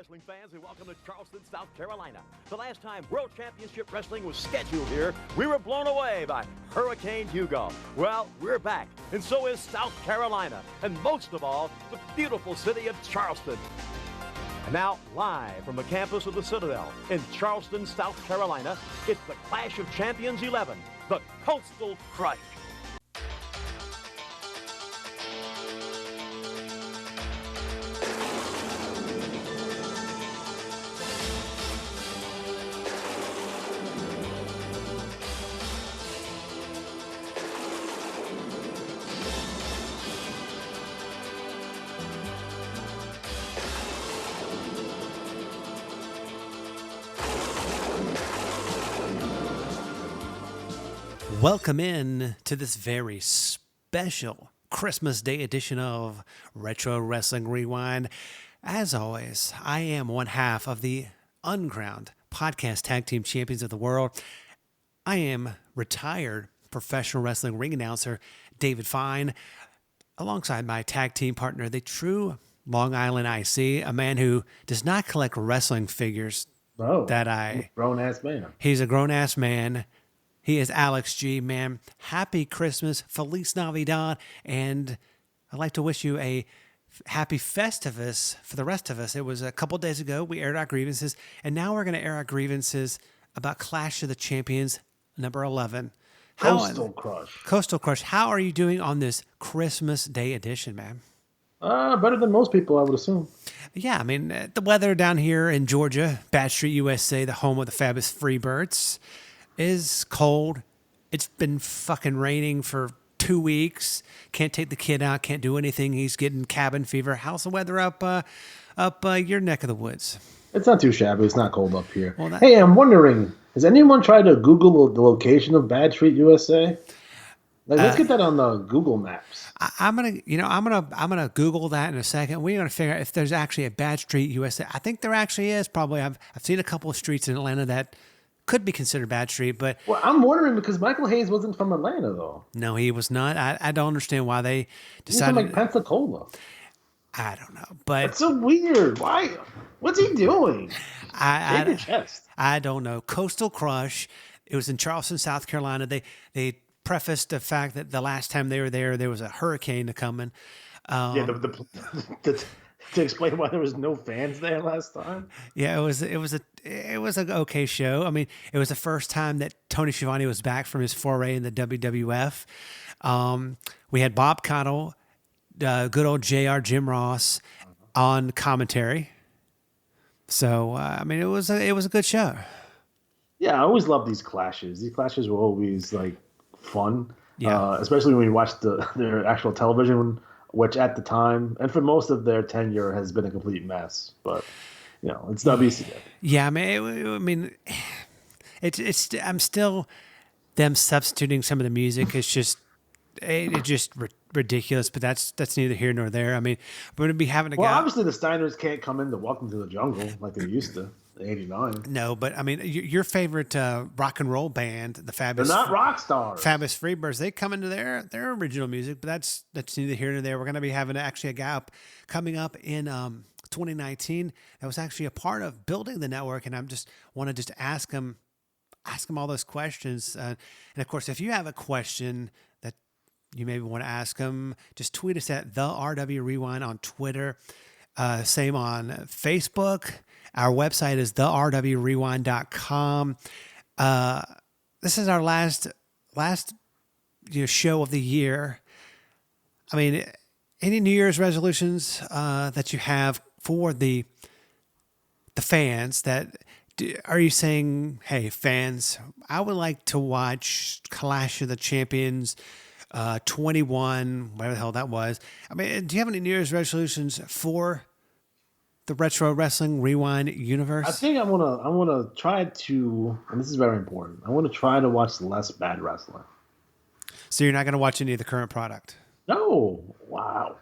wrestling fans, and welcome to Charleston, South Carolina. The last time World Championship Wrestling was scheduled here, we were blown away by Hurricane Hugo. Well, we're back, and so is South Carolina, and most of all, the beautiful city of Charleston. And now, live from the campus of the Citadel in Charleston, South Carolina, it's the Clash of Champions 11, the Coastal Crush. Welcome in to this very special Christmas Day edition of Retro Wrestling Rewind. As always, I am one half of the Uncrowned Podcast Tag Team Champions of the World. I am retired professional wrestling ring announcer David Fine, alongside my tag team partner, the true Long Island IC, a man who does not collect wrestling figures. Grown-ass man. He's a grown-ass man. He is Alex G, man. Happy Christmas, Feliz Navidad, and I'd like to wish you a happy Festivus for the rest of us. It was a couple days ago we aired our grievances, and now we're going to air our grievances about Clash of the Champions number 11. Coastal Crush. How are you doing on this Christmas Day edition, man? Better than most people, I would assume. Yeah, I mean, the weather down here in Georgia, Bad Street, USA, the home of the Fabulous Freebirds, is cold. It's been fucking raining for 2 weeks. Can't take the kid out. Can't do anything. He's getting cabin fever. How's the weather up your neck of the woods? It's not too shabby. It's not cold up here. Well, hey, I'm wondering, has anyone tried to Google the location of Bad Street, USA? Let's get that on the Google Maps. I'm gonna Google that in a second. We're gonna figure out if there's actually a Bad Street, USA. I think there actually is. Probably. I've seen a couple of streets in Atlanta that could be considered Bad Street, but... Well, I'm wondering because Michael Hayes wasn't from Atlanta, though. No, he was not. I don't understand why they decided... He's from, Pensacola. I don't know, but... That's so weird. Why? What's he doing? Shave your chest. I don't know. Coastal Crush. It was in Charleston, South Carolina. They prefaced the fact that the last time they were there was a hurricane coming. To explain why there was no fans there last time. Yeah, it was an okay show. I mean, it was the first time that Tony Schiavone was back from his foray in the WWF. We had Bob Caudle, good old JR Jim Ross on commentary. So I mean, it was a good show. Yeah, I always love these clashes. These clashes were always like fun. Yeah, especially when you watch their actual television. Which at the time and for most of their tenure has been a complete mess, but it's WCW. Yeah, I'm still them substituting some of the music. It's just ridiculous, but that's neither here nor there. I mean, we're gonna be having a guy. Well, obviously the Steiners can't come into Welcome to the Jungle like they used to. 89. No, but I mean, your favorite rock and roll band, the Fabulous. They're not rock stars. Fabulous Freebirds. They come into their original music, but that's neither here nor there. We're going to be having actually a guy coming up in 2019 that was actually a part of building the network, and I want to ask him all those questions. And of course, if you have a question that you maybe want to ask him, just tweet us at the RW Rewind on Twitter. Same on Facebook. Our website is therwrewind.com. This is our last show of the year. I mean, any New Year's resolutions that you have for the fans? Are you saying, hey, fans, I would like to watch Clash of the Champions 21, whatever the hell that was. I mean, do you have any New Year's resolutions for the Retro Wrestling Rewind universe? I think I want to try to, and this is very important, I want to try to watch less bad wrestling. So you're not going to watch any of the current product? No. Wow.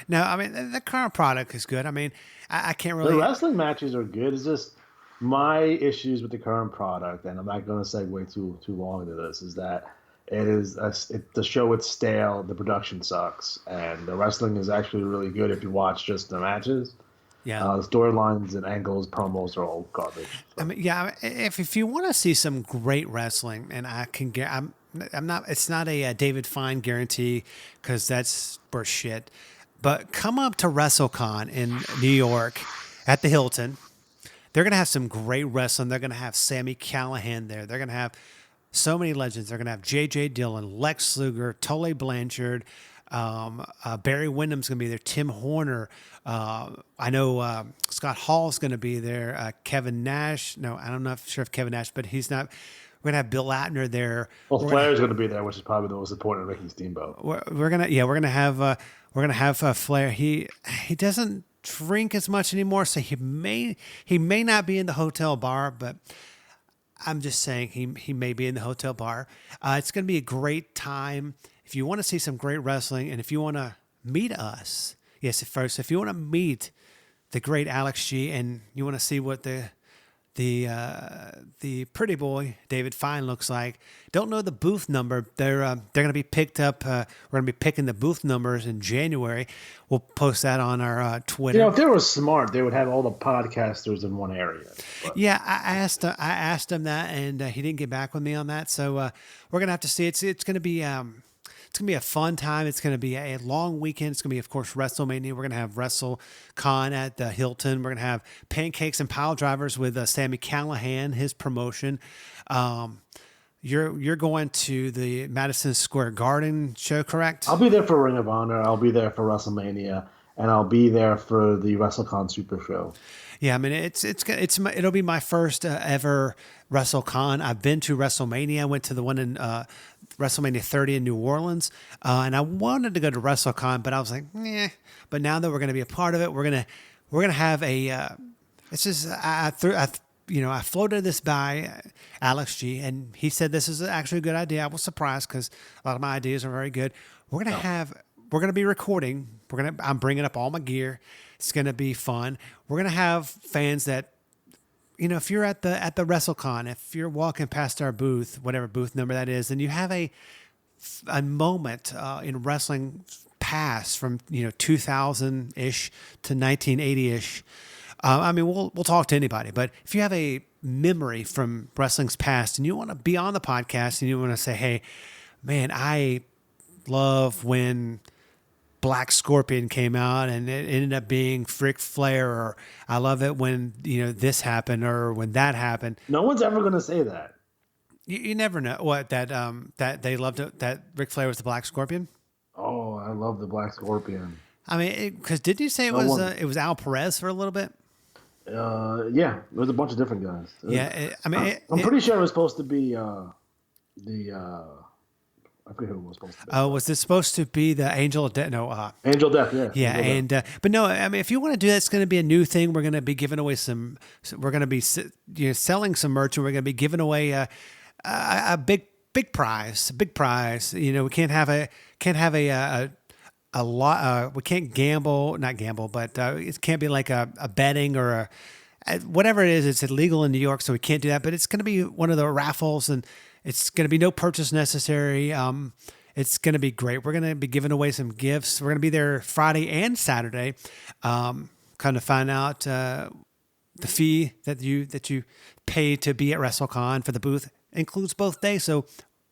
No, I mean, the current product is good. I mean, I can't really... The wrestling matches are good. It's just my issues with the current product, and I'm not going to segue too long into this, is that the show is stale, the production sucks, and the wrestling is actually really good if you watch just the matches. Yeah. Storylines and angles, promos are all garbage. So. I mean, yeah. If you want to see some great wrestling, and I can get, I'm not. It's not a, David Fine guarantee because that's for shit. But come up to WrestleCon in New York at the Hilton. They're gonna have some great wrestling. They're gonna have Sami Callihan there. They're gonna have so many legends. They're gonna have J.J. Dillon, Lex Luger, Tully Blanchard. Barry Windham's going to be there. Tim Horner. I know Scott Hall's going to be there. Kevin Nash. No, I'm not sure if Kevin Nash, but he's not. We're going to have Bill Atner there. Well, Flair's going to be there, which is probably the most important. Ricky Steamboat. We're gonna have Flair. He doesn't drink as much anymore, so he may not be in the hotel bar, but I'm just saying he may be in the hotel bar. It's going to be a great time. If you want to see some great wrestling, and if you want to meet us, yes, first, if you want to meet the great Alex G, and you want to see what the pretty boy David Fine looks like, don't know the booth number. They're going to be picked up. We're going to be picking the booth numbers in January. We'll post that on our Twitter. If they were smart, they would have all the podcasters in one area. But. Yeah, I asked him that, and he didn't get back with me on that. So we're gonna have to see. It's going to be. It's going to be a fun time. It's going to be a long weekend. It's going to be, of course, WrestleMania. We're going to have WrestleCon at the Hilton. We're going to have Pancakes and Pile Drivers with Sami Callihan, his promotion. You're going to the Madison Square Garden show, correct? I'll be there for Ring of Honor. I'll be there for WrestleMania, and I'll be there for the WrestleCon Super Show. Yeah, I mean it'll be my first ever WrestleCon. I've been to WrestleMania. I went to the one in WrestleMania 30 in New Orleans, and I wanted to go to WrestleCon, but I was like, yeah. But now that we're going to be a part of it, we're gonna have a. It's just I floated this by Alex G, and he said this is actually a good idea. I was surprised because a lot of my ideas are very good. We're gonna be recording. I'm bringing up all my gear. It's gonna be fun. We're gonna have fans that, if you're at the WrestleCon, if you're walking past our booth, whatever booth number that is, and you have a moment in wrestling past from 2000-ish to 1980-ish. We'll talk to anybody, but if you have a memory from wrestling's past and you want to be on the podcast and you want to say, hey, man, I love when Black Scorpion came out and it ended up being Ric Flair, or I love it when this happened or when that happened. No one's ever going to say that. You never know what that they loved it, that Ric Flair was the Black Scorpion. Oh, I love the Black Scorpion. I mean, because didn't you say it was Al Perez for a little bit? Yeah, it was a bunch of different guys. Yeah, I'm pretty sure it was supposed to be I forget who it was supposed to be. Was this supposed to be the Angel of Death? No. Angel Death, yeah. Yeah, Angel but no, I mean, if you want to do that, it's going to be a new thing. We're going to be giving away we're going to be selling some merch, and we're going to be giving away a big prize, We can't have a lot. We can't not gamble, but it can't be like a betting or whatever it is. It's illegal in New York, so we can't do that. But it's going to be one of the raffles, and it's going to be no purchase necessary. It's going to be great. We're going to be giving away some gifts. We're going to be there Friday and Saturday. Kind of find out the fee that you pay to be at WrestleCon for the booth includes both days. So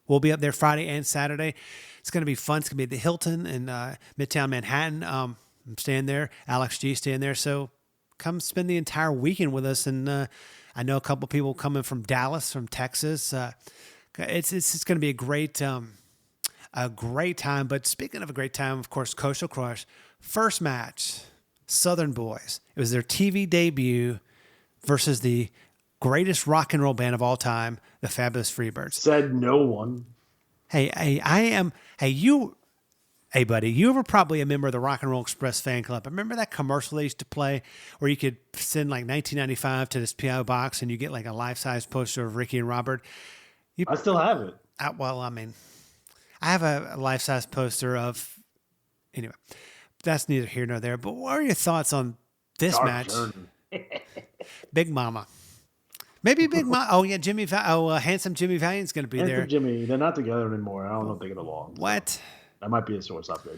we'll be up there Friday and Saturday. It's going to be fun. It's going to be at the Hilton in Midtown Manhattan. I'm staying there. Alex G staying there. So come spend the entire weekend with us. And I know a couple people coming from Dallas, from Texas. It's going to be a great time. But speaking of a great time, of course, Coastal Crush, first match, Southern Boys. It was their TV debut versus the greatest rock and roll band of all time, the Fabulous Freebirds. Said no one. Hey, buddy, you were probably a member of the Rock and Roll Express fan club. Remember that commercial they used to play where you could send like $19.95 to this PO box and you get like a life-size poster of Ricky and Robert? I still have it. I have a life-size poster of. Anyway, that's neither here nor there. But what are your thoughts on this match? Big Mama. Maybe Big Mama. Oh, yeah, handsome Jimmy Valiant's going to be there. Jimmy, they're not together anymore. I don't know if they get along. What? So that might be a source up there.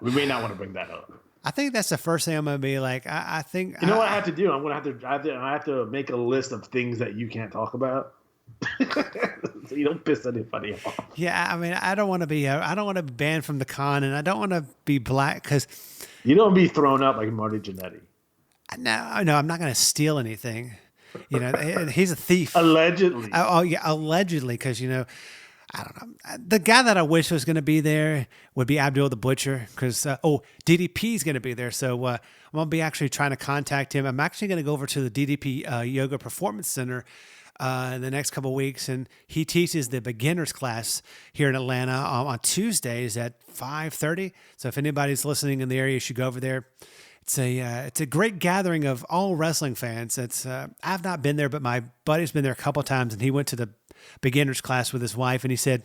We may not want to bring that up. I think that's the first thing I'm gonna be like. I think you know what I have to do. I have to make a list of things that you can't talk about, so you don't piss anybody off. Yeah, I mean, I don't want to be banned from the con, and I don't want to be black because you don't be thrown out like Marty Jannetty. No, I'm not gonna steal anything. You know, he's a thief. Allegedly. Oh yeah, allegedly, because I don't know. The guy that I wish was going to be there would be Abdul the Butcher, because DDP is going to be there. So I'm going to be actually trying to contact him. I'm actually going to go over to the DDP Yoga Performance Center in the next couple of weeks, and he teaches the beginners class here in Atlanta on Tuesdays at 5:30. So if anybody's listening in the area, you should go over there. It's a great gathering of all wrestling fans. I've not been there, but my buddy's been there a couple of times, and he went to the beginners class with his wife, and he said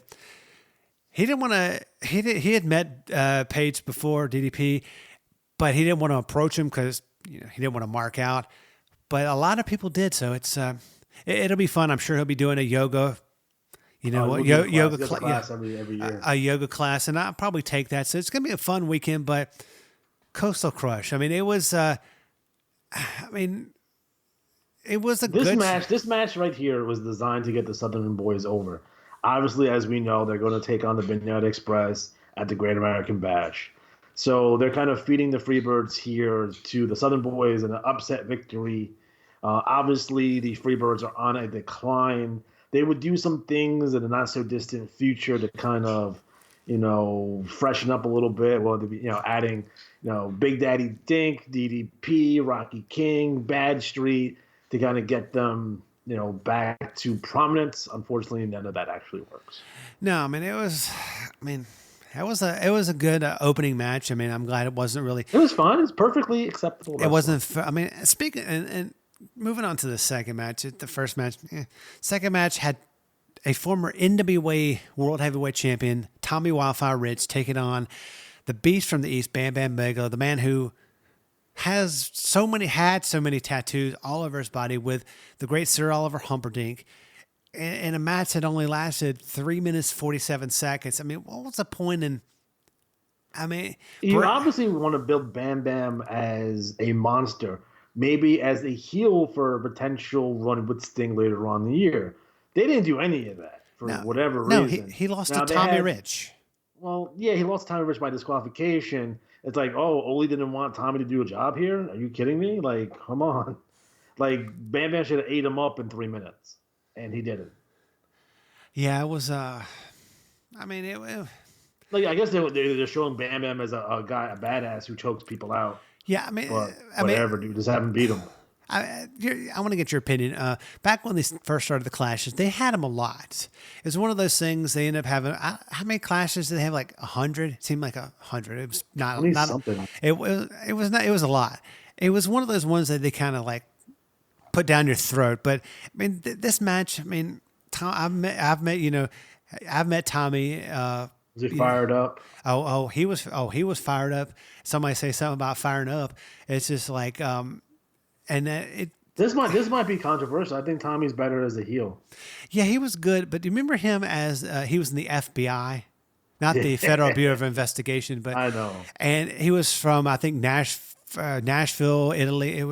he didn't want to. He had met Paige before DDP, but he didn't want to approach him because he didn't want to mark out. But a lot of people did, so it'll be fun. I'm sure he'll be doing a yoga. Yoga class every year. A yoga class, and I'll probably take that. So it's gonna be a fun weekend, but. Coastal Crush. I mean, it was. It was a good match. This match right here was designed to get the Southern Boys over. Obviously, as we know, they're going to take on the Vignette Express at the Great American Bash. So they're kind of feeding the Freebirds here to the Southern Boys in an upset victory. Obviously, the Freebirds are on a decline. They would do some things in the not so distant future to kind of, freshen up a little bit. Well, adding. Big Daddy Dink, DDP, Rocky King, Bad Street to kind of get them, back to prominence. Unfortunately, none of that actually works. No, it was a good opening match. I'm glad it wasn't really. It was fun. It's perfectly acceptable. It wasn't. Speaking and moving on to the second match, the first match, second match had a former NWA World Heavyweight Champion Tommy Wildfire Rich taking on the Beast from the East, Bam Bam Bigelow, the man who had so many tattoos all over his body, with the great Sir Oliver Humperdinck, in a match that only lasted 3 minutes 47 seconds. What was the point in? You obviously want to build Bam Bam as a monster, maybe as a heel for a potential run with Sting later on in the year. They didn't do any of that for whatever reason. No, he lost to Tommy Rich. Well, yeah, he lost Tommy Rich by disqualification. It's like, Ole didn't want Tommy to do a job here? Are you kidding me? Like, come on. Like, Bam Bam should have ate him up in 3 minutes, and he didn't. Yeah, it was, like, I guess they're showing Bam Bam as a badass who chokes people out. Yeah, dude, just haven't beat him. I want to get your opinion. Back when they first started the clashes, they had them a lot. It was one of those things they ended up having. How many clashes did they have? Like 100? It seemed like 100. It was not something. It was not. It was a lot. It was one of those ones that they kind of like put down your throat. But this match. I've met Tommy. Was he fired up? He was fired up. Somebody say something about firing up. It's just like. This might be controversial. I think Tommy's better as a heel. Yeah, he was good, but do you remember him as he was in the FBI, not the Federal Bureau of Investigation, but I know. And he was from I think Nashville, Italy.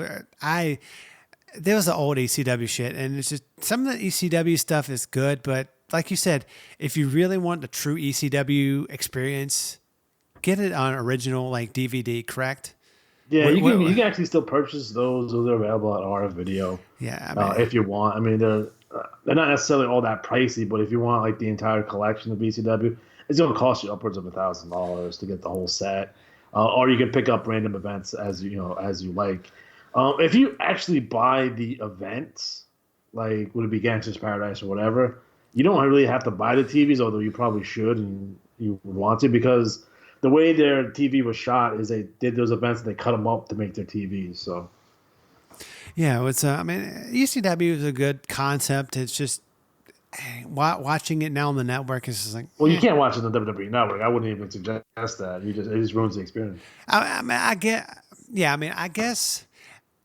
There was the old ECW shit, and it's just some of the ECW stuff is good, but like you said, if you really want the true ECW experience, get it on original like DVD, correct? Yeah, you can actually still purchase those. Those are available at RF Video. Yeah, if you want. They're not necessarily all that pricey, but if you want like the entire collection of ECW, it's going to cost you upwards of $1,000 to get the whole set. Or you can pick up random events as you like. If you actually buy the events, like would it be Gangsta's Paradise or whatever, you don't really have to buy the TVs, although you probably should and you would want to, because the way their TV was shot is they did those events and they cut them up to make their TVs. So, yeah, it's ECW is a good concept. It's just watching it now on the network is just like. Well, you can't watch it on the WWE Network. I wouldn't even suggest that. It just ruins the experience. I guess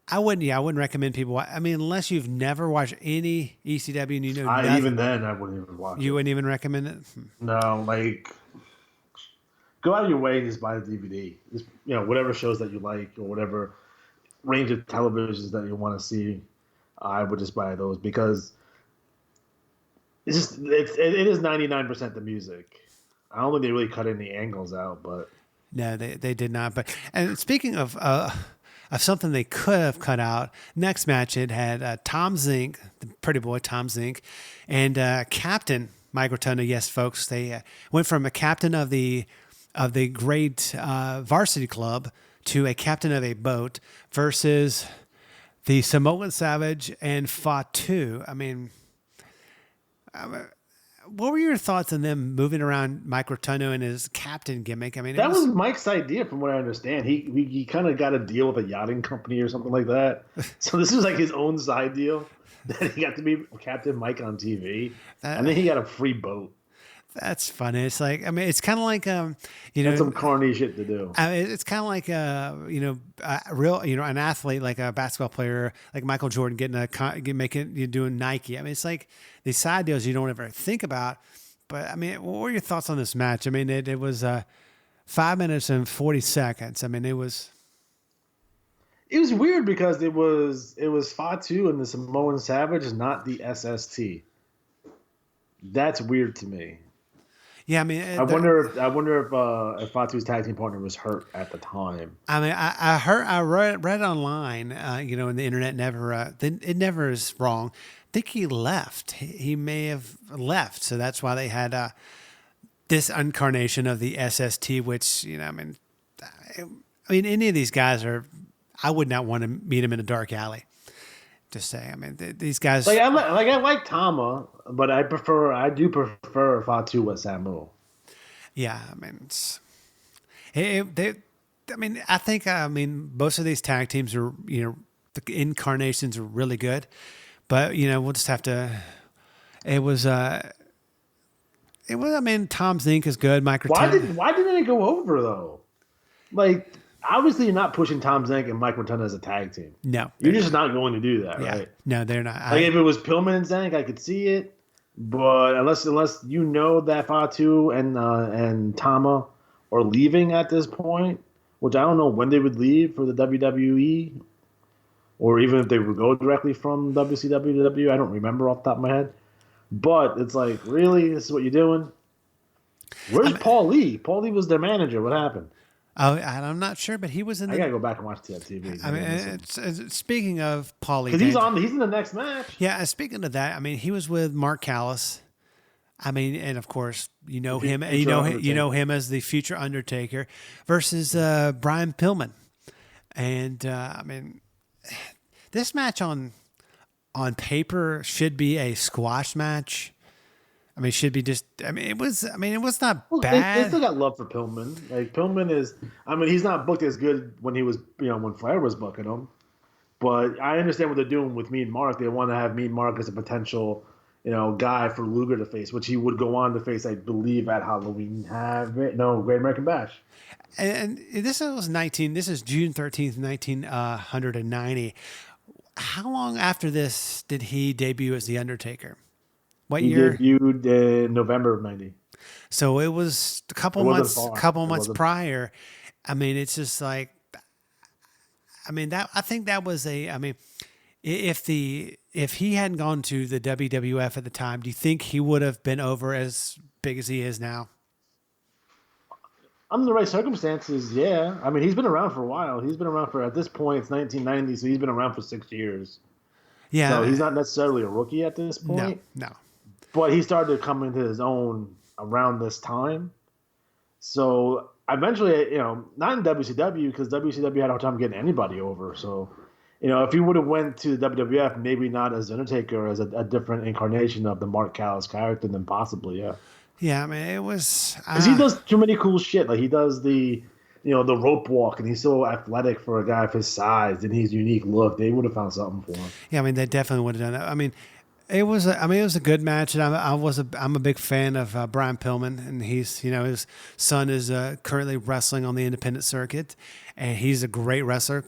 I wouldn't. Yeah, I wouldn't recommend people. Unless you've never watched any ECW and you know nothing. Even then, I wouldn't even watch. You wouldn't even recommend it. No, like. go out of your way and just buy the DVD. Just, whatever shows that you like or whatever range of televisions that you want to see, I would just buy those because it is 99% the music. I don't think they really cut any angles out, but no, they did not. But and speaking of something they could have cut out, next match it had Tom Zink, the pretty boy Tom Zink, and Captain Mike Rotunda. Yes, folks, they went from a captain of the great varsity club to a captain of a boat versus the Samoan Savage and Fatu. I mean, what were your thoughts on them moving around Mike Rotunda and his captain gimmick? I mean, that was Mike's idea, from what I understand. He kind of got a deal with a yachting company or something like that. So this was like his own side deal that he got to be Captain Mike on TV, and then he got a free boat. That's funny. It's like, I mean, it's kind of like, That's some corny shit to do. I mean, it's kind of like, an athlete, like a basketball player, like Michael Jordan doing Nike. I mean, it's like these side deals you don't ever think about. But I mean, what were your thoughts on this match? I mean, it was 5 minutes and 40 seconds. I mean, it was weird because it was Fatu and the Samoan Savage, not the SST. That's weird to me. Yeah, I mean, I wonder if Fatu's tag team partner was hurt at the time. I mean, I read online, in the internet, it never is wrong. I think he left. He may have left, so that's why they had this incarnation of the SST. Which I mean, any of these guys I would not want to meet him in a dark alley. Just say, I mean, these guys. I like Tama, but I do prefer Fatu with Samu. Yeah, I mean, I think most of these tag teams are, the incarnations are really good, but we'll just have to. It was. I mean, Tom Zink is good. Mike Rotunda. Why didn't it go over though? Like. Obviously, you're not pushing Tom Zink and Mike Rotunda as a tag team. No. You're just not going to do that, right? No, they're not. Like, if it was Pillman and Zink, I could see it. But unless that Fatu and Tama are leaving at this point, which I don't know when they would leave for the WWE, or even if they would go directly from WCW to W, I don't remember off the top of my head. But it's like, really? This is what you're doing? Where's Paul Lee? Paul Lee was their manager. What happened? Oh, I'm not sure, but he was in. I gotta go back and watch that TV. I mean, speaking of Paulie, because he's in the next match. Yeah, speaking of that, I mean, he was with Mark Callis. I mean, and of course, him. You know him as the future Undertaker versus Brian Pillman, and I mean, this match on paper should be a squash match. I mean, it should be just. I mean, it was not bad. They still got love for Pillman. Like Pillman is. I mean, he's not booked as good when he was, when Flair was booking him. But I understand what they're doing with Mean Mark. They want to have Mean Mark as a potential, guy for Luger to face, which he would go on to face, I believe, at Halloween. Great American Bash. And this was 19. This is June 13th, 1990. How long after this did he debut as the Undertaker? What year? He debuted in November of 90. So it was a couple months prior. I mean, it's just like, I think that was if he hadn't gone to the WWF at the time, do you think he would have been over as big as he is now? Under the right circumstances, yeah. I mean, he's been around for a while. He's been around at this point, it's 1990, so he's been around for 6 years. Yeah. So he's not necessarily a rookie at this point. No. But he started to come into his own around this time. So eventually, not in WCW, because WCW had a hard time getting anybody over. So, if he would have went to the WWF, maybe not as Undertaker, as a different incarnation of the Mark Callis character, then possibly, yeah. Yeah, I mean, it was... Because he does too many cool shit. Like, he does the rope walk, and he's so athletic for a guy of his size, and his unique look. They would have found something for him. Yeah, I mean, they definitely would have done that. I mean... It was a good match, and I'm a big fan of Brian Pillman, and he's his son is currently wrestling on the independent circuit, and he's a great wrestler.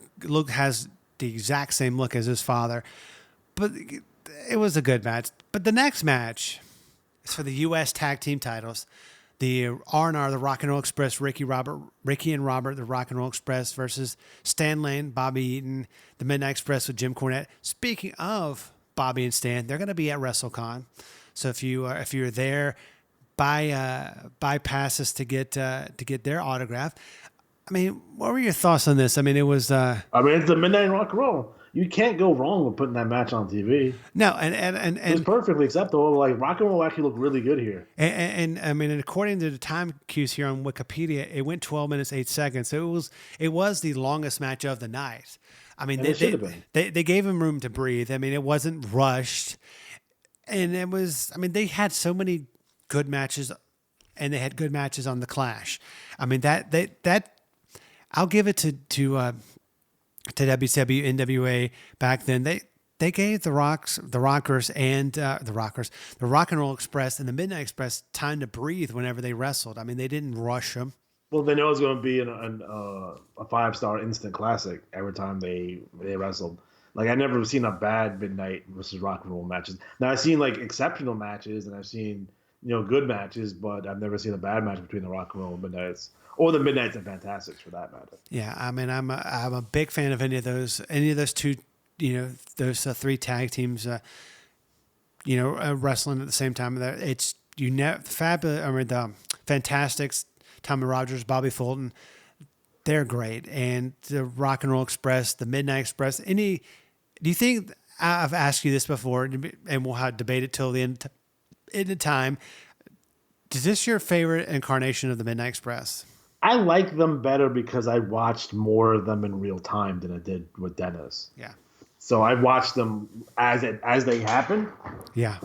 Has the exact same look as his father, but it was a good match. But the next match is for the U.S. Tag Team titles. the R&R, the Rock and Roll Express, Ricky and Robert, the Rock and Roll Express versus Stan Lane, Bobby Eaton, the Midnight Express with Jim Cornette. Speaking of Bobby and Stan, they're going to be at WrestleCon. So if you're there, buy passes to get their autograph. I mean, what were your thoughts on this? I mean, it was. It's the Midnight Rock and Roll. You can't go wrong with putting that match on TV. No, and it was perfectly acceptable. Like Rock and Roll actually looked really good here. And I mean, according to the time cues here on Wikipedia, it went 12 minutes 8 seconds. So it was the longest match of the night. I mean, they gave him room to breathe. I mean, it wasn't rushed, and it was. I mean, they had so many good matches, and they had good matches on the Clash. I mean, that I'll give it to WCW, NWA back then. They gave the Rockers and the Rock and Roll Express and the Midnight Express time to breathe whenever they wrestled. I mean, they didn't rush them. Well, they know it's going to be a 5-star instant classic every time they wrestled. Like, I never seen a bad Midnight versus Rock and Roll matches. Now, I've seen like exceptional matches and I've seen good matches, but I've never seen a bad match between the Rock and Roll and Midnights. Or the Midnights and Fantastics, for that matter. Yeah, I mean, I'm a big fan of any of those two, those 3 tag teams, wrestling at the same time. It's fabulous. I mean, the Fantastics, Tommy Rogers, Bobby Fulton, they're great, and the Rock and Roll Express, the Midnight Express. Do you think I've asked you this before, and we'll have debate it till the end of time? Is this your favorite incarnation of the Midnight Express? I like them better because I watched more of them in real time than I did with Dennis. Yeah. So I watched them as they happened. Yeah.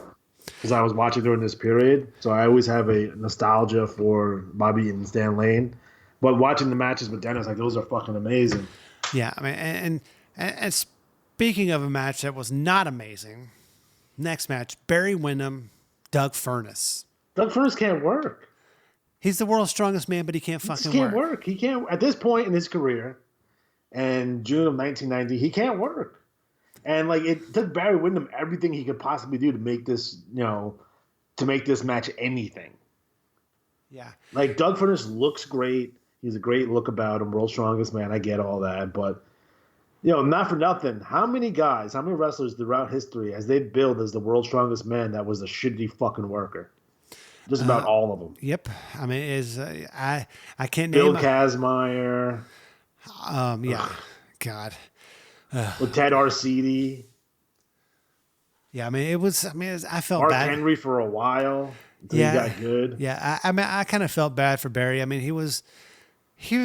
Because I was watching during this period. So I always have a nostalgia for Bobby and Stan Lane. But watching the matches with Dennis, like, those are fucking amazing. Yeah. I mean, and speaking of a match that was not amazing, next match, Barry Windham, Doug Furnas. Doug Furnas can't work. He's the world's strongest man, but he can't fucking work. He can't work. He can't. At this point in his career, in June of 1990, he can't work. And like, it took Barry Windham everything he could possibly do to make this, to make this match anything. Yeah. Like, Doug Furnas looks great. He's a great look about him, world's strongest man. I get all that, but not for nothing. How many wrestlers throughout history has they billed as the world's strongest man that was a shitty fucking worker? Just about all of them. Yep. I mean, I can't name Bill Bill Kazmaier. Yeah. God. With Ted Arcidi. Yeah, I mean, I felt Mark bad. Henry for a while until he got good. Yeah, I mean, I kind of felt bad for Barry. I mean, he was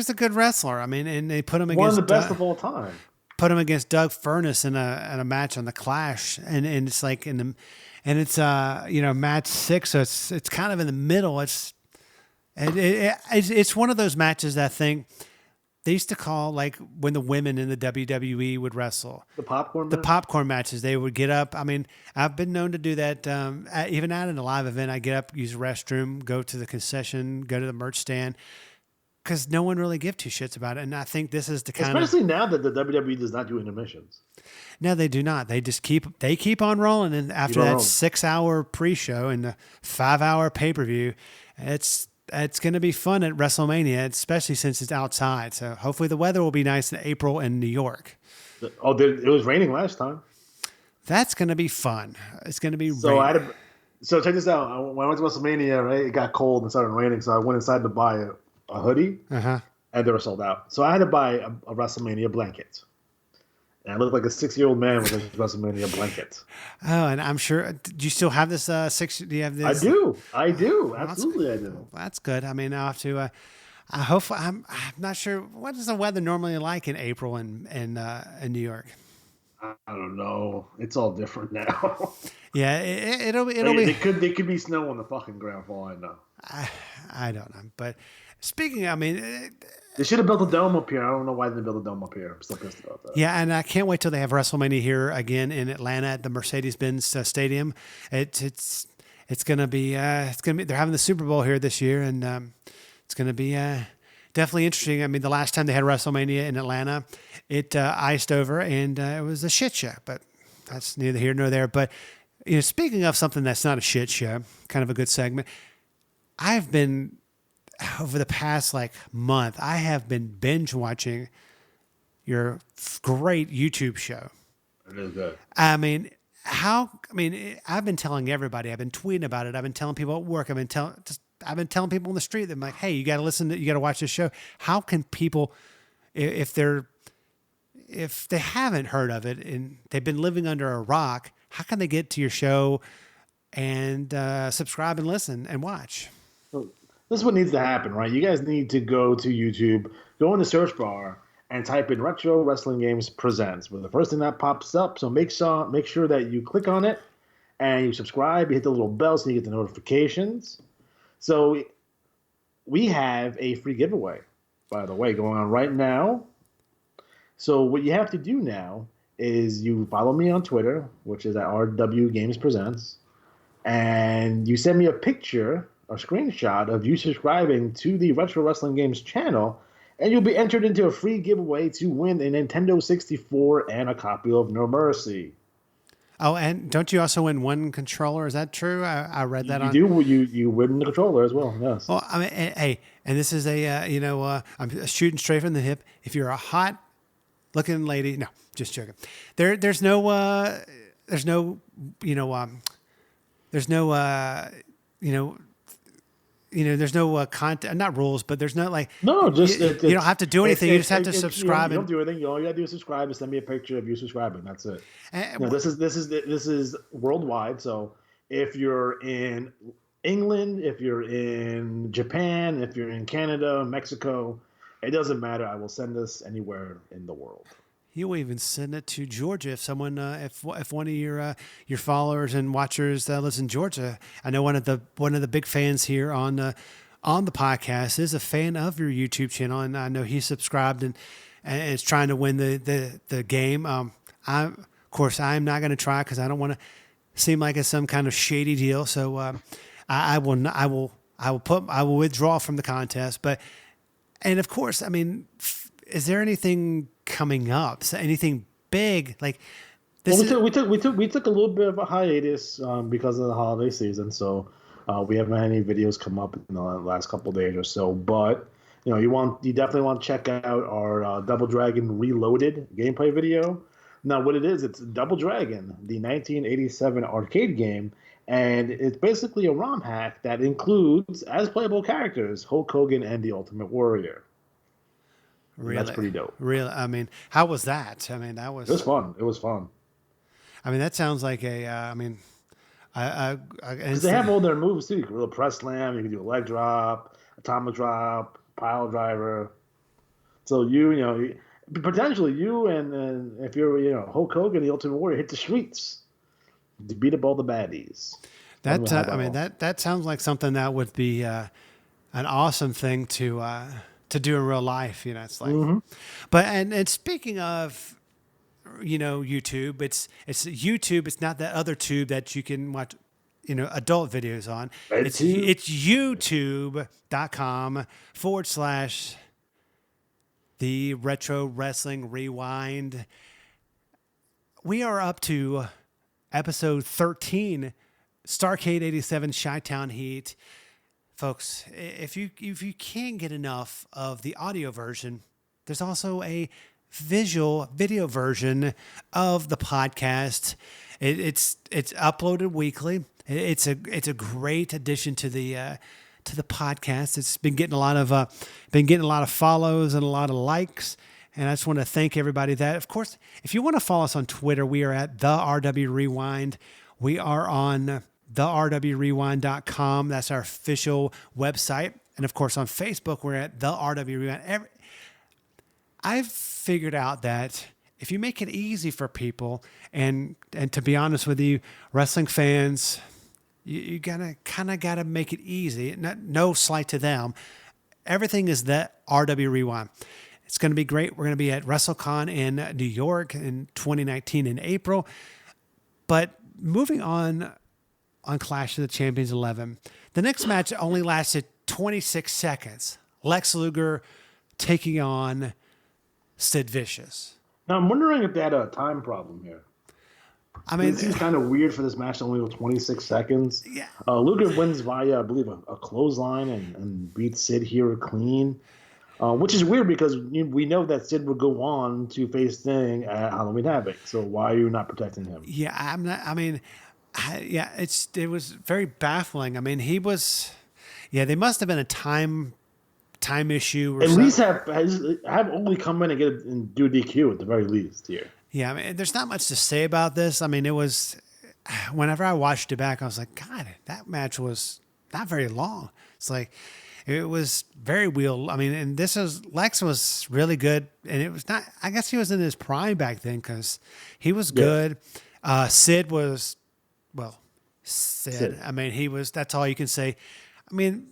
a good wrestler. I mean, and they put him against one of the best of all time. Put him against Doug Furnas in a match on the Clash, and it's like it's match 6, so it's kind of in the middle. It's one of those matches that I think they used to call, like, when the women in the WWE would wrestle. The popcorn matches. They would get up. I mean, I've been known to do that. Even at a live event, I get up, use the restroom, go to the concession, go to the merch stand, because no one really gives 2 shits about it. And I think this is the kind especially now that the WWE does not do intermissions. No, they do not. They just keep on rolling. And after that 6-hour pre-show and the 5-hour pay-per-view, it's going to be fun at WrestleMania, especially since it's outside. So hopefully the weather will be nice in April in New York. Oh, it was raining last time. That's going to be fun. It's going to be raining. So check this out. When I went to WrestleMania, right, it got cold and started raining, so I went inside to buy a hoodie, and they were sold out. So I had to buy a WrestleMania blanket. And I looked like a 6-year-old man with a WrestleMania blanket. Oh, and I'm sure. Do you still have this 6? Do you have this? I do. Absolutely, I do. Well, that's good. I mean, I'll have to. I hope. I'm not sure. What is the weather normally like in April in New York? I don't know. It's all different now. Yeah, it'll be. They could be snow on the fucking ground for all I know. I don't know. But speaking, I mean. They should have built a dome up here. I don't know why they built a dome up here. I'm still pissed about that. Yeah, and I can't wait till they have WrestleMania here again in Atlanta at the Mercedes-Benz Stadium. It's gonna be they're having the Super Bowl here this year, and it's gonna be definitely interesting. I mean, the last time they had WrestleMania in Atlanta, it iced over and it was a shit show. But that's neither here nor there. But speaking of something that's not a shit show, kind of a good segment. I've been over the past like month, I have been binge watching your great YouTube show. It is good. I mean, I've been telling everybody, I've been tweeting about it. I've been telling people at work. I've been telling people on the street that I'm like, hey, you got to watch this show. How can people, if they haven't heard of it and they've been living under a rock, how can they get to your show and subscribe and listen and watch? So this is what needs to happen, right? You guys need to go to YouTube, go in the search bar, and type in Retro Wrestling Games Presents. Well, the first thing that pops up, so make sure that you click on it and you subscribe. You hit the little bell so you get the notifications. So we have a free giveaway, by the way, going on right now. So what you have to do now is you follow me on Twitter, which is at RW Games Presents, and you send me a picture or screenshot of you subscribing to the Retro Wrestling Games channel, and you'll be entered into a free giveaway to win a Nintendo 64 and a copy of No Mercy. Oh, and don't you also win one controller? Is that true? I read that You win the controller as well, yes. Well, I mean, hey, and this is I'm shooting straight from the hip. If you're a hot looking lady, no, just joking. There's no content, not rules, but there's no like. No, just you don't have to do anything. You just have to subscribe. You don't do anything. All you gotta do is subscribe and send me a picture of you subscribing. That's it. This is worldwide. So if you're in England, if you're in Japan, if you're in Canada, Mexico, it doesn't matter. I will send this anywhere in the world. You will even send it to Georgia if someone, if one of your followers and watchers lives in Georgia. I know one of the big fans here on the podcast is a fan of your YouTube channel, and I know he's subscribed and is trying to win the game. Of course, I'm not going to try because I don't want to seem like it's some kind of shady deal. So I will withdraw from the contest. And of course, I mean, is there anything coming up? So anything big like this? Well, we took a little bit of a hiatus because of the holiday season, so we haven't had any videos come up in the last couple of days or so. But you definitely want to check out our Double Dragon Reloaded gameplay video. Now, what it is, it's Double Dragon, the 1987 arcade game, and it's basically a ROM hack that includes as playable characters Hulk Hogan and the Ultimate Warrior. Really? That's pretty dope. Really? I mean, how was that? I mean, that was... It was fun. It was fun. I mean, that sounds like a... Because they have all their moves, too. You can do a press slam, you can do a leg drop, atomic drop, pile driver. So potentially you and if you're, Hulk Hogan, the Ultimate Warrior, hit the streets to beat up all the baddies. That sounds like something that would be an awesome thing to do in real life. It's like, but and speaking of, YouTube, it's YouTube. It's not that other tube that you can watch, adult videos on. It's youtube.com/the Retro Wrestling Rewind. We are up to episode 13, Starcade 87 Chi-Town Heat. Folks, if you can't get enough of the audio version, there's also a video version of the podcast. It's uploaded weekly. It's a great addition to the podcast. It's been getting a lot of follows and a lot of likes. And I just want to thank everybody that, of course, if you want to follow us on Twitter, we are at the RW Rewind. We are on therwrewind.com. That's our official website. And of course, on Facebook, we're at the RW Rewind. I've figured out that if you make it easy for people, and to be honest with you, wrestling fans, you gotta make it easy. No slight to them. Everything is the RW Rewind. It's going to be great. We're going to be at WrestleCon in New York in 2019 in April. But moving on Clash of the Champions 11, the next match only lasted 26 seconds. Lex Luger taking on Sid Vicious. Now, I'm wondering if they had a time problem here. I mean, it seems kind of weird for this match to only go 26 seconds. yeah. Luger wins via, I believe, a clothesline and beats Sid here clean. Which is weird because we know that Sid would go on to face Sting at Halloween Havoc. So why are you not protecting him? Yeah, I'm not. I mean, it was very baffling. I mean, he was. Yeah, they must have been a time issue. Or At something. least have only come in and get it and do DQ at the very least here. Yeah, I mean, there's not much to say about this. I mean, it was. Whenever I watched it back, I was like, God, that match was not very long. It's like. It was very real. I mean, and Lex was really good, and it was not. I guess he was in his prime back then because he was good. Sid was, well, Sid. I mean, he was. That's all you can say. I mean,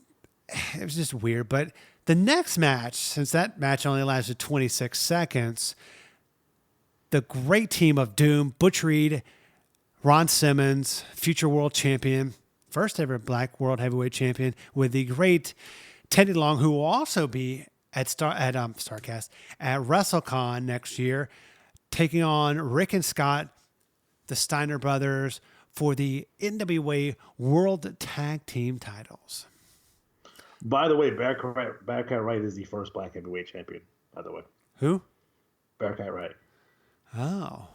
it was just weird. But the next match, since that match only lasted 26 seconds, the great team of Doom, Butch Reed, Ron Simmons, future world champion. First ever Black World Heavyweight Champion with the great Teddy Long, who will also be at Starcast at WrestleCon next year, taking on Rick and Scott, the Steiner brothers, for the NWA World Tag Team titles. By the way, Bearcat Wright is the first Black Heavyweight Champion. By the way, Who? Bearcat Wright. Oh,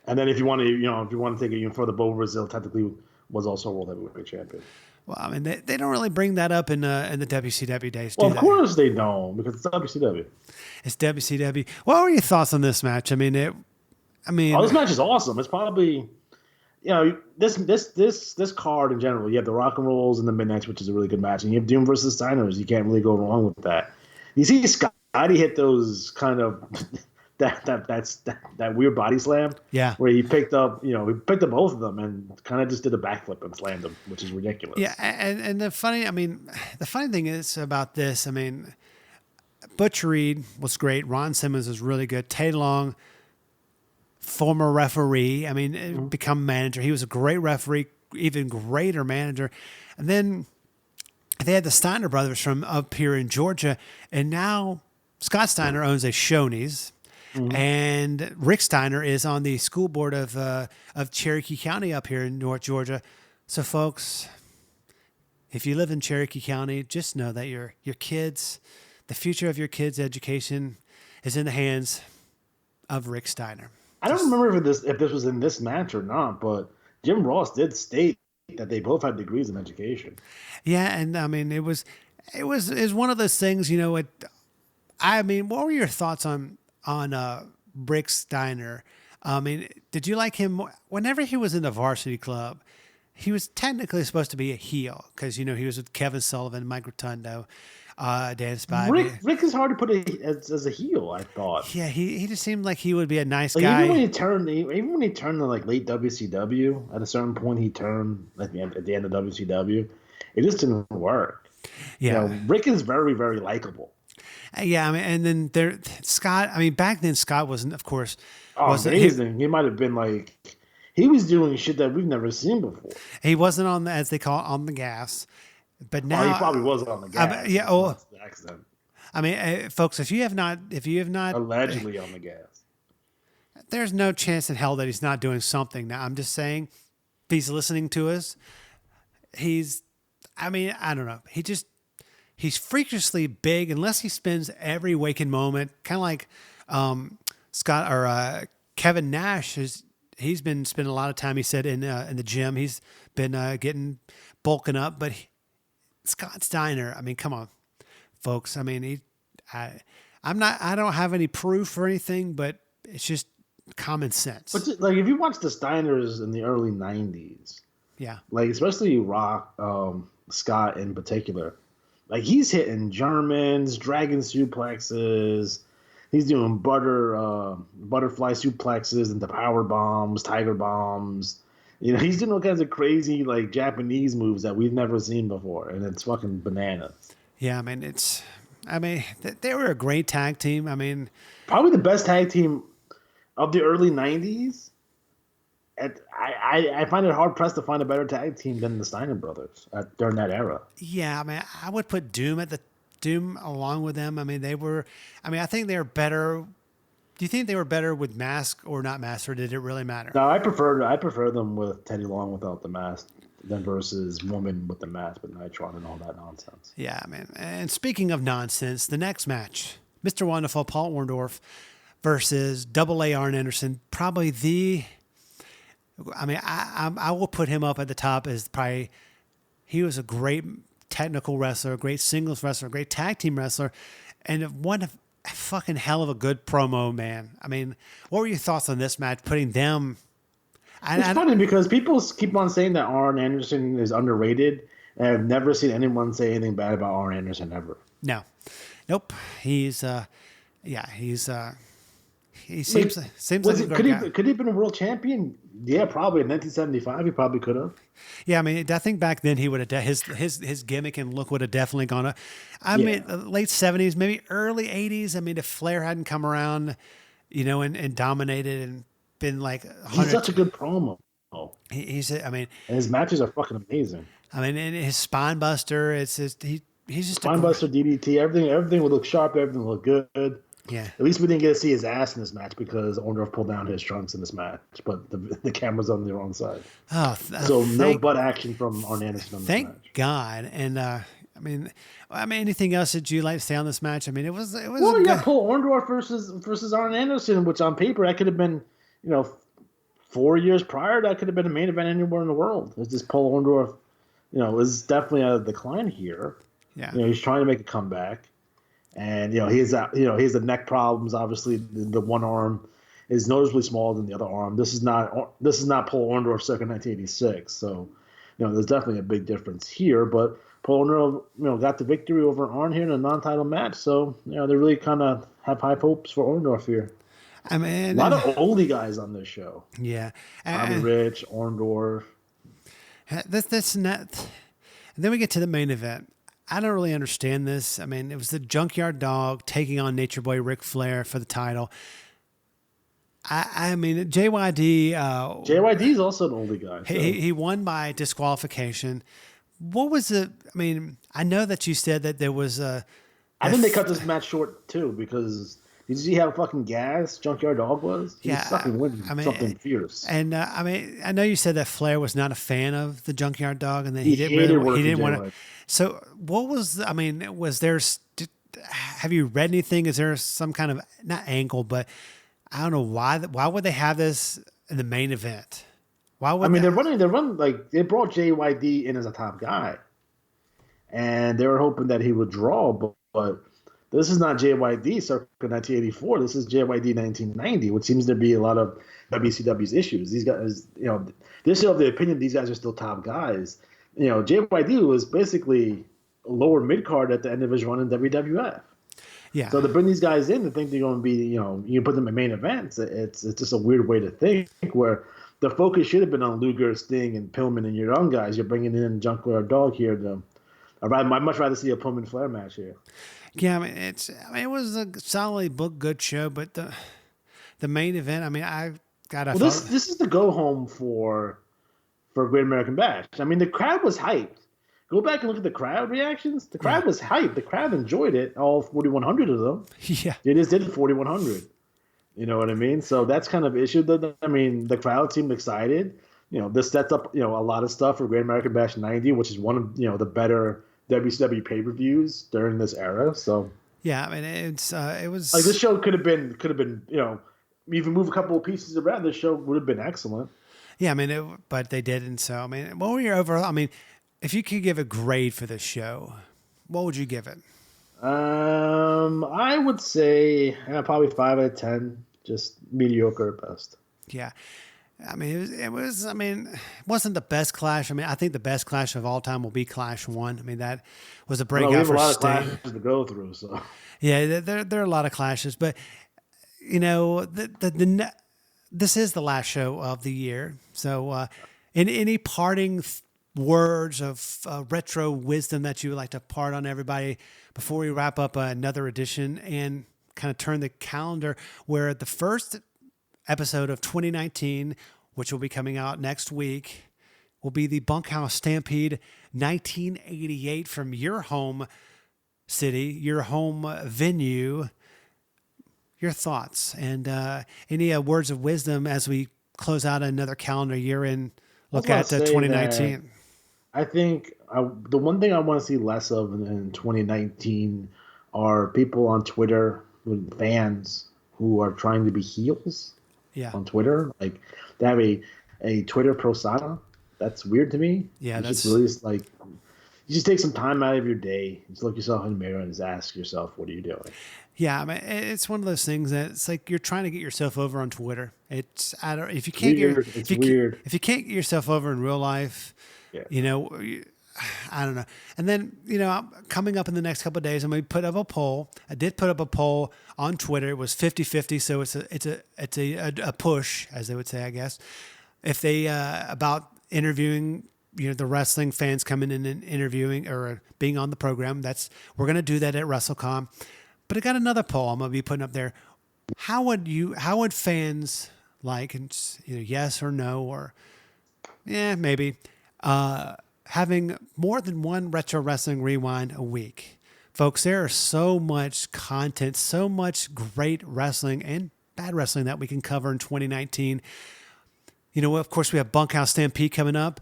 and then if you want to take it even further, Bo Brazil technically was also World Heavyweight Champion. well, I mean, they don't really bring that up in the WCW days. Well, do of they? course they don't, because it's WCW. It's WCW. What were your thoughts on this match? I mean, this match is awesome. It's probably, this card in general. You have the Rock and Rolls and the Midnights, which is a really good match, and you have Doom versus Steiners. You can't really go wrong with that. You see Scotty hit those kind of that weird body slam. Yeah. Where he picked up both of them and kind of just did a backflip and slammed them, which is ridiculous. Yeah, and the funny thing is about this, I mean, Butch Reed was great. Ron Simmons was really good. Tay Long, former referee. I mean, become manager. He was a great referee, even greater manager. And then they had the Steiner brothers from up here in Georgia, and now Scott Steiner owns a Shoney's. And Rick Steiner is on the school board of Cherokee County up here in North Georgia. So, folks, if you live in Cherokee County, just know that your kids, the future of your kids' education, is in the hands of Rick Steiner. I don't remember if this was in this match or not, but Jim Ross did state that they both had degrees in education. Yeah, and I mean, it was one of those things. I mean, what were your thoughts on Rick Steiner? I mean, did you like him whenever he was in the Varsity Club? He was technically supposed to be a heel because he was with Kevin Sullivan, Mike Rotundo, Dan Spivey. Rick is hard to put as a heel, I thought. Yeah, he just seemed like he would be a nice guy. Even when he turned to like late WCW, at a certain point he turned at the end of WCW. It just didn't work. Yeah, Rick is very, very likable. Yeah, I mean, and then Scott. I mean, back then Scott wasn't, of course. Amazing. He might have been like, he was doing shit that we've never seen before. He wasn't on as they call it, on the gas, but now he probably was on the gas. Yeah. Oh, that's the accident. I mean, folks, if you have not allegedly on the gas, there's no chance in hell that he's not doing something. Now, I'm just saying, if he's listening to us, I mean, I don't know. He's freakishly big unless he spends every waking moment, kind of like Scott or Kevin Nash. He's been spending a lot of time, he said, in the gym. He's been bulking up. But Scott Steiner, I mean, come on, folks. I mean, I don't have any proof or anything, but it's just common sense. But like, if you watch the Steiners in the early '90s, yeah, like especially Rock, Scott in particular. Like, he's hitting Germans, dragon suplexes. He's doing butterfly suplexes and the power bombs, tiger bombs. He's doing all kinds of crazy, like, Japanese moves that we've never seen before, and it's fucking bananas. Yeah, I mean, they were a great tag team. I mean, probably the best tag team of the early '90s. I find it hard pressed to find a better tag team than the Steiner brothers during that era. Yeah, I mean, I would put Doom along with them. I mean, I think they're better Do you think they were better with mask or not mask, or did it really matter? No, I prefer them with Teddy Long without the mask than versus Woman with the mask with Nitron and all that nonsense. Yeah, man. And speaking of nonsense, the next match, Mr. Wonderful, Paul Orndorff versus Double A Arn Anderson, probably I will put him up at the top as probably, he was a great technical wrestler, a great singles wrestler, a great tag team wrestler, and one fucking hell of a good promo, man. I mean, what were your thoughts on this match, putting them... It's funny because people keep on saying that Arn Anderson is underrated, and I've never seen anyone say anything bad about Arn Anderson ever. No. Nope. He seems like a good guy. Could he have been a world champion? Yeah, probably. In 1975, he probably could have. Yeah, I mean, I think back then he would have his gimmick and look would have definitely gone up. I mean, late 70s, maybe early 80s. I mean, if Flair hadn't come around, and dominated and been like, he's such a good promo. And his matches are fucking amazing. I mean, and his spine buster, he's just spine buster, DDT, everything would look sharp, everything would look good. Yeah. At least we didn't get to see his ass in this match because Orndorff pulled down his trunks in this match, but the camera's on the wrong side. Oh, no butt action from Arn Anderson on this match. Thank God. And I mean, anything else that you like to say on this match? I mean, it was. Well, yeah, Paul Orndorff versus Arn Anderson, which on paper that could have been, 4 years prior, that could have been a main event anywhere in the world. It's just Paul Orndorff, is definitely a decline here. Yeah. He's trying to make a comeback. And he has the neck problems. Obviously, the one arm is noticeably smaller than the other arm. This is not Paul Orndorff circa 1986. So, there's definitely a big difference here. But Paul Orndorff, got the victory over Arn here in a non-title match. So, they really kind of have high hopes for Orndorff here. I mean, a lot of oldie guys on this show. Yeah, Bobby Rich, Orndorff. That's not. And then we get to the main event. I don't really understand this. I mean, it was the Junkyard Dog taking on Nature Boy Ric Flair for the title. I mean, JYD. JYD is also an oldie guy. So. He won by disqualification. What was the? I mean, I know that you said that there was a. I think they cut this match short too because did you see how fucking gas Junkyard Dog was? He was fucking winning something fierce. And I know you said that Flair was not a fan of the Junkyard Dog, and that he didn't want to. So what was? I mean, was there? Have you read anything? Is there some kind of not angle, but I don't know why. Why would they have this in the main event? Why would? They're running like they brought JYD in as a top guy, and they were hoping that he would draw, but this is not JYD circa 1984. This is JYD 1990, which seems to be a lot of WCW's issues. These guys, they're still of the opinion these guys are still top guys. JYD was basically a lower mid card at the end of his run in WWF. Yeah. So to bring these guys in to think they're going to be, you put them in main events, it's just a weird way to think where the focus should have been on Luger, Sting, and Pillman and your young guys. You're bringing in Junkyard Dog here. I'd much rather see a Pillman Flair match here. Yeah, it was a solidly booked, good show, but the main event, this is the go home for Great American Bash. I mean, the crowd was hyped. Go back and look at the crowd reactions. The crowd was hyped. The crowd enjoyed it. All 4,100 of them. Yeah, they just did it 4,100. You know what I mean? So that's kind of issue. The crowd seemed excited. This sets up a lot of stuff for Great American Bash 90, which is one of the better WCW pay-per-views during this era. So yeah, it was like this show could have been even move a couple of pieces around. This show would have been excellent. Yeah, but they didn't. So what were your overall? If you could give a grade for this show, what would you give it? I would say probably 5 out of 10, just mediocre at best. Yeah. It wasn't the best Clash. I think the best Clash of all time will be Clash 1. That was a breakout we have for a lot Sting. of clashes to go through. So yeah, there are a lot of clashes, but this is the last show of the year. So, in any parting words of retro wisdom that you would like to part on everybody before we wrap up another edition and kind of turn the calendar where the first episode of 2019, which will be coming out next week, will be the Bunkhouse Stampede 1988 from your home city, your home venue, your thoughts and any words of wisdom as we close out another calendar year and look at 2019. I think the one thing I want to see less of in 2019 are people on Twitter, fans who are trying to be heels on Twitter. Like they have a Twitter persona. That's weird to me. Yeah, that's just really like you just take some time out of your day, just look yourself in the mirror and just ask yourself, what are you doing? Yeah, I mean, it's one of those things that it's like you're trying to get yourself over on Twitter. It's if you can't weird. If you can't get yourself over in real life, you know, I don't know. And then, you know, coming up in the next couple of days, I'm going to put up a poll. I did put up a poll on Twitter. It was 50-50, so it's a push, as they would say, I guess. If they about interviewing, you know, the wrestling fans coming in and interviewing or being on the program. We're going to do that at WrestleCon. But I got another poll I'm going to be putting up there. How would fans like, and you know, yes or no, or maybe, having more than one Retro Wrestling Rewind a week? Folks, there is so much content, so much great wrestling and bad wrestling that we can cover in 2019. You know, of course, we have Bunkhouse Stampede coming up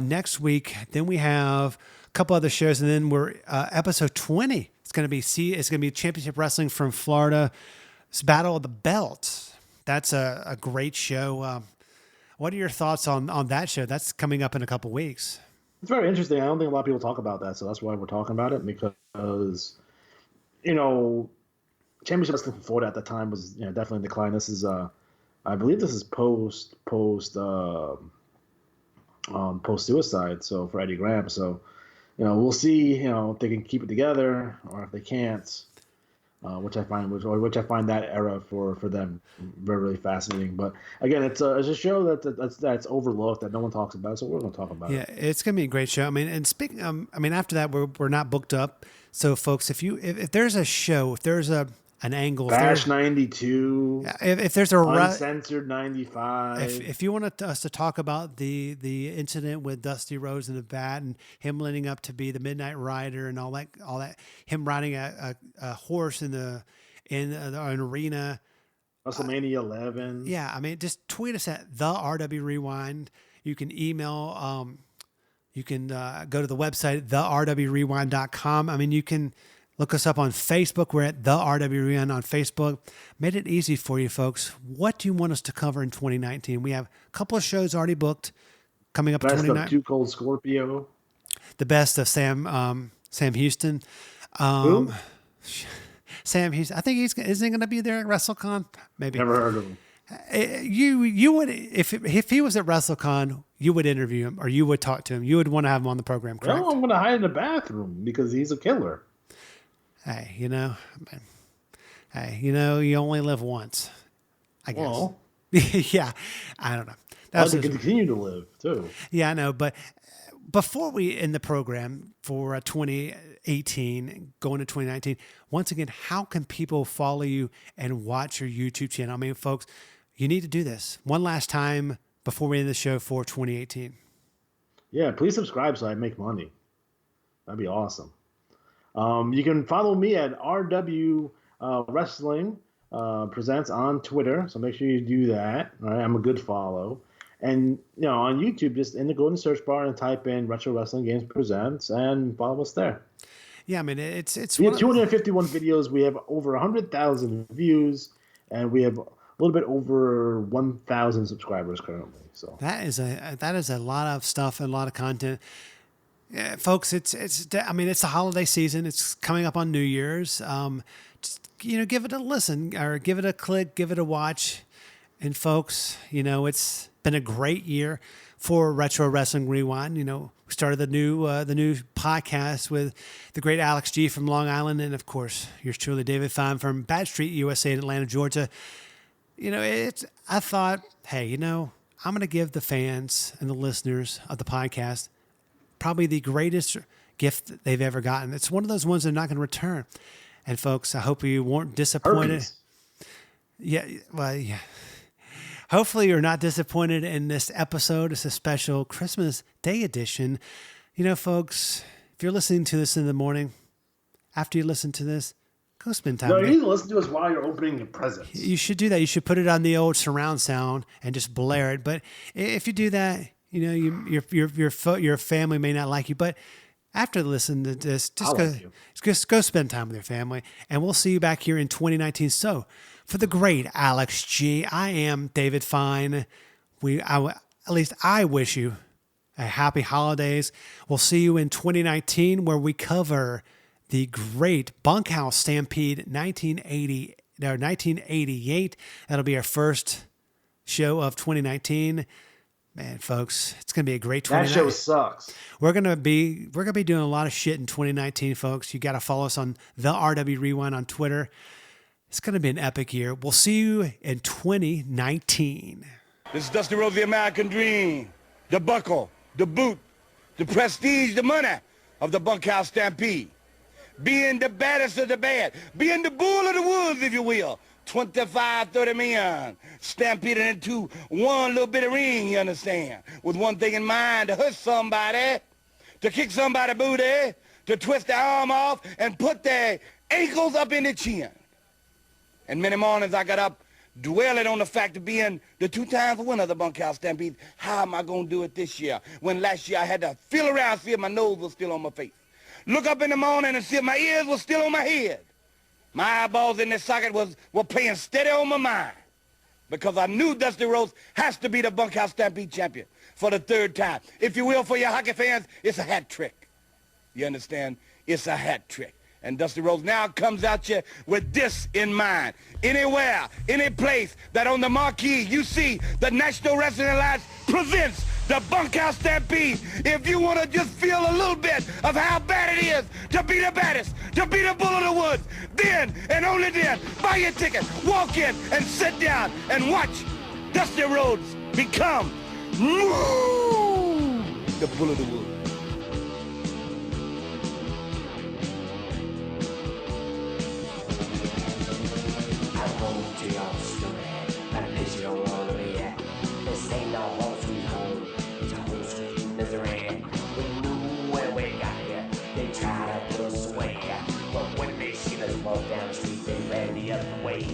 next week. Then we have a couple other shows, and then we're episode 20. It's going to be Championship Wrestling from Florida. It's Battle of the Belts. That's a great show. What are your thoughts on that show? That's coming up in a couple weeks. It's very interesting. I don't think a lot of people talk about that, so that's why we're talking about it, because, you know, Championship Wrestling from Florida at the time was, you know, definitely in decline. This is I believe this is post suicide. So for Eddie Graham, so you know, we'll see. You know, if they can keep it together or if they can't, which I find that era for them very, really fascinating. But again, it's a show that's overlooked, that no one talks about. So we're going to talk about it. Yeah, it's going to be a great show. I mean, and speaking, after that, we're not booked up. So folks, if there's a show, if there's an angle, Bash 92, if there's a Uncensored 95, if you want us to talk about the incident with Dusty Rhodes and the bat and him leading up to be the Midnight Rider and all that, him riding a horse in an arena, WrestleMania 11. Yeah, I mean, just tweet us at the RW Rewind. You can email. You can go to the website therwrewind.com. I mean, you can look us up on Facebook. We're at the RW Rewind on Facebook. Made it easy for you, folks. What do you want us to cover in 2019? We have a couple of shows already booked coming up. Best 2019. of Too Cold Scorpio. The best of Sam Houston. Who? Sam Houston. I think isn't going to be there at WrestleCon. Maybe. Never heard of him. You would, if he was at WrestleCon, you would interview him or you would talk to him. You would want to have him on the program, correct? No, I'm going to hide in the bathroom because he's a killer. Hey, you only live once, I guess. Well, yeah, I don't know. I'd like to continue to live too. Yeah, I know. But before we end the program for 2018, going to 2019, once again, how can people follow you and watch your YouTube channel? I mean, folks, you need to do this one last time before we end the show for 2018. Yeah, please subscribe so I make money. That'd be awesome. You can follow me at RW Wrestling Presents on Twitter, so make sure you do that. All right, I'm a good follow. And on YouTube, just in the golden search bar and type in Retro Wrestling Games Presents and follow us there. Yeah, I mean it's we have 251 videos. We have over 100,000 views, and we have a little bit over 1,000 subscribers currently. So that is a lot of stuff and a lot of content. Yeah, folks, it's the holiday season. It's coming up on New Year's. Just, give it a listen or give it a click, give it a watch. And folks, it's been a great year for Retro Wrestling Rewind. We started the new podcast with the great Alex G from Long Island, and of course, yours truly, David Fine from Bad Street, USA, in Atlanta, Georgia. I thought, hey, I'm going to give the fans and the listeners of the podcast probably the greatest gift that they've ever gotten. It's one of those ones they're not going to return. And folks, I hope you weren't disappointed. Herpes. Yeah. Hopefully you're not disappointed in this episode. It's a special Christmas Day edition. Folks, if you're listening to this in the morning, after you listen to this, Go spend time No, with you it. need to listen to us while you're opening your presents. You should do that. You should put it on the old surround sound and just blare it. But if you do that, your family may not like you. But after listening to this, just go spend time with your family, and we'll see you back here in 2019. So, for the great Alex G, I am David Fine. At least I wish you a happy holidays. We'll see you in 2019, where we cover the great Bunkhouse Stampede 1988. That'll be our first show of 2019. Man, folks, it's gonna be a great 2019. That show sucks. We're gonna be doing a lot of shit in 2019, folks. You got to follow us on the RW Rewind on Twitter. It's gonna be an epic year. We'll see you in 2019. This is Dusty Rhodes, the American Dream, the buckle, the boot, the prestige, the money of the Bunkhouse Stampede. Being the baddest of the bad, being the bull of the woods, if you will. 25, 30 men stampeded into one little bitty ring, you understand, with one thing in mind, to hurt somebody, to kick somebody booty, to twist their arm off and put their ankles up in their chin. And many mornings I got up dwelling on the fact of being the 2-time winner of the Bunkhouse Stampede. How am I going to do it this year, when last year I had to feel around, see if my nose was still on my face. Look up in the morning and see if my ears were still on my head. My eyeballs in this socket were playing steady on my mind, because I knew Dusty Rhodes has to be the Bunkhouse Stampede champion for the 3rd time. If you will, for your hockey fans, it's a hat trick. You understand? It's a hat trick. And Dusty Rhodes now comes at you with this in mind. Anywhere, any place that on the marquee you see the National Wrestling Alliance presents the Bunkhouse Stampede. If you want to just feel a little bit of how bad it is to be the baddest, to be the bull of the woods, then and only then, buy your ticket, walk in and sit down and watch Dusty Rhodes become the bull of the woods. This ain't no home sweet home, it's a home sweet misery. We knew when we got here, they tried to put us away. But when they seen us walk down the street, they ran the other way.